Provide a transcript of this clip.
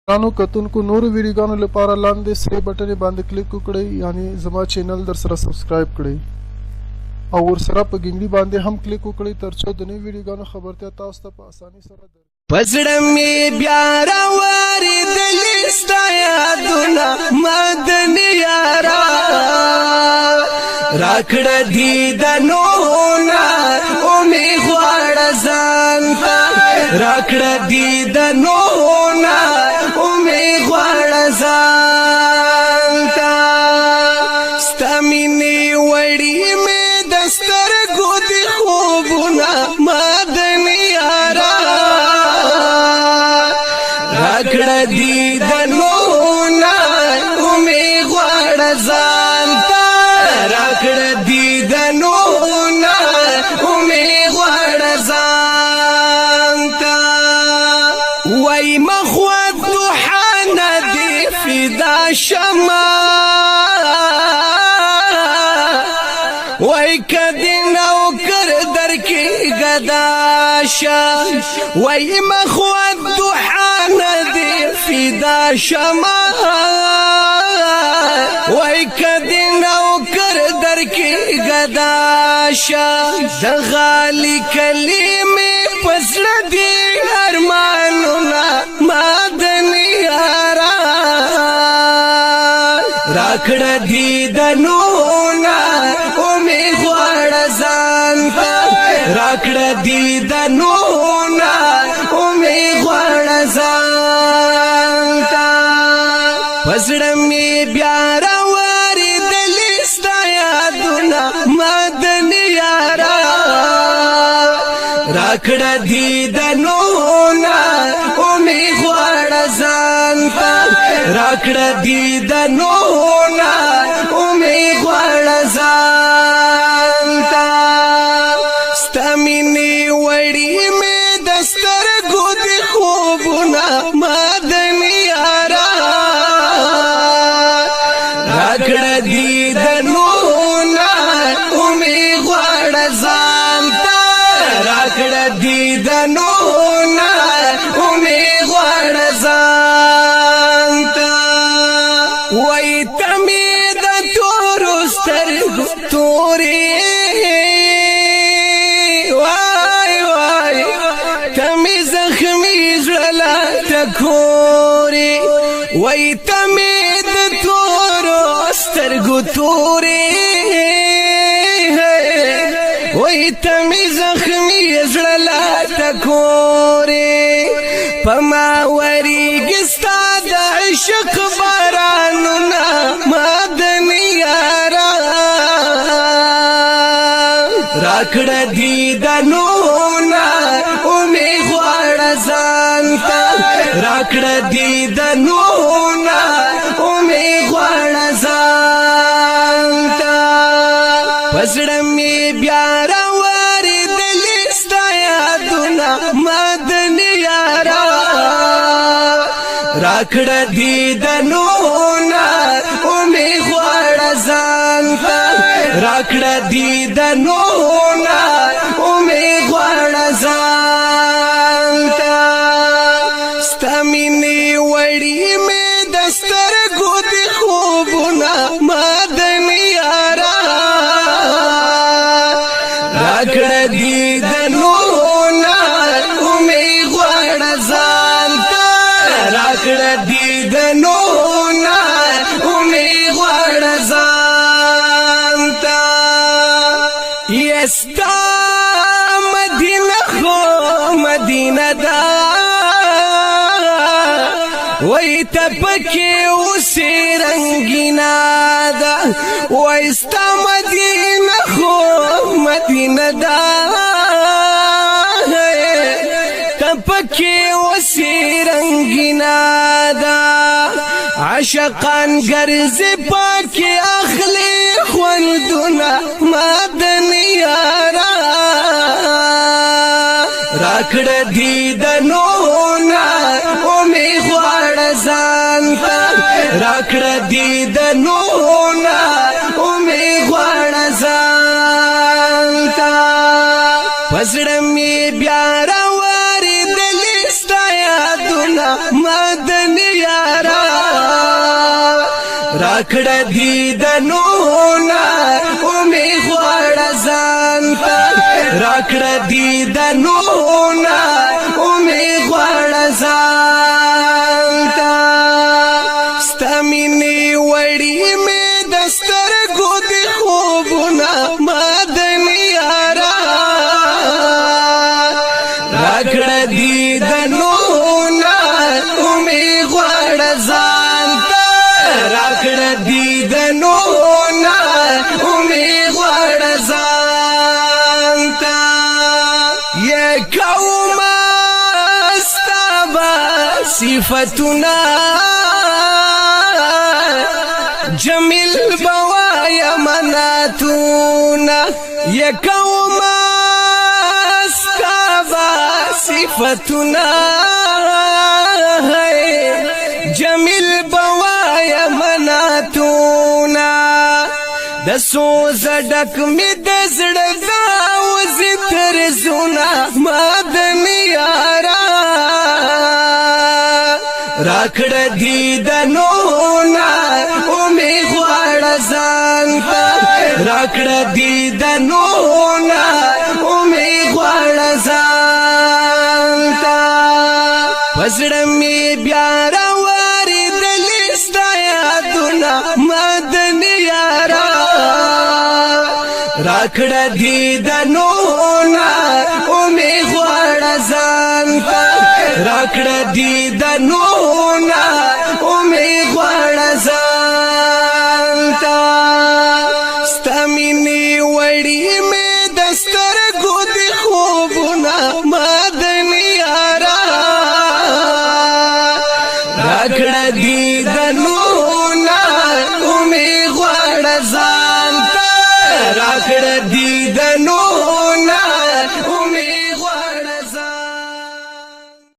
ګرانو کتونکو نورو ویډیوګانو لپاره لاندې سره بټن باندې کلیک وکړئ یعنی زما چینل در سره سبسکرایب کړئ او ورسره په ګنګړي باندې هم کلیک وکړئ ترڅو د نوو ویډیوګانو خبرتیا تاسو ته په اسانۍ سره درځي پزړه می بیا راوړېدلې ستا یادونه مدني یارا راکړه دیدنونه او می غواړه ځان ته راکړه دیدنونه او می غواړه ځان ته ستا مینې وړي مې د سترګو د خوبونه مدني یارا راکړه دیدنونه او می غواړه ځان ته راکړه دیدنونه او می غواړه ځان ته وای مخوت دوحانه دی فدا شمه وای کدی نوکر درکی گداشا وای مخوت دوحانه دی فدا شما وای کدی نوکر درکی گداشا دغالی کلمی پسړه دی ارمانونا مدني یارا راکړه دیدنونه او می غواړه ځان ته راکړه دیدنونه او می غواړه ځان ته پزړه می بیا راوړېدلې ستا یادونه مدني یارا راکړه دیدنونه او می غواړه ځان ته راکړه دیدنونه او می غواړه ځان ته ستا مینې وړي مې د سترګو د خوبونه مدني یارا راکړه دیدنونه او می غواړه ځان ته راکړه دیدنونه او می غواړه ځان ته وای ته مې د تورو سترګو تورې وای وای ته مې زخمي زړه لا ټکورې وای ته مې د تورو سترګو تورې وای ته مې زخمي زړه لا ټکورې پما وریږي ستا د عشق بارانونه مدني یارا راکړه دیدنونه او می غواړه ځان ته راکړه دیدنونه او می غواړه ځان ته پزړه می بیا راوړېدلې ستا یادونه مدني یارا راکړه دیدنونه او می غواړه ځان ته راکړه دیدنونه او می غواړه ځان ته ستا مینې وړي مې د سترګو د خوبونه مدني یارا راکړه دیدنونه او می غواړه ځان ته راکړه دیدنونه او می غواړه ځان ته یستا مدینه خو مدینه دا وای ته پکې اوسې رنګینا ده وای ستا مدینه خو مدینه دا ته پکې اوسې رنګینا ده عاشقان ګرځي پکې اخلي خوندونه مدني یارا راکړه دیدنونه او می غواړه ځان ته راکړه دیدنونه او می غواړه ځان ته پزړه می بیا راوړېدلې ستا یادونه مدني راکړه دیدنونه ومې غواړه ځان ته راکړه دیدنونه ومې غواړه ځان ته ستا مینې وړي مې د سترګو د خوبونه مدني یاره راکړه دیدنونه ومې غواړه ځان ته راکړه دیدنونه ومې غواړه ځان ته یا کومه ستا به صفتونه جمیل بوایا مناتونا یکوما سکابا صفتنا جمیل بوایا مناتونا دسو زدک می دزڑگا وزی ترزونا مدنی یارا راکړه دیدنونه ومې غواړه ځان ته راکړه دیدنونه ومې غواړه ځان ته په زړه مې بیا راورېدلې ستا یادونه مدني یاره راکړه دیدنونه ومې غواړه ځان ته راکړه دیدنونه ومې غواړه ځان ته ستا مینې وړي مې د سترګو د خوبونه مدني یاره راکړه دیدنونه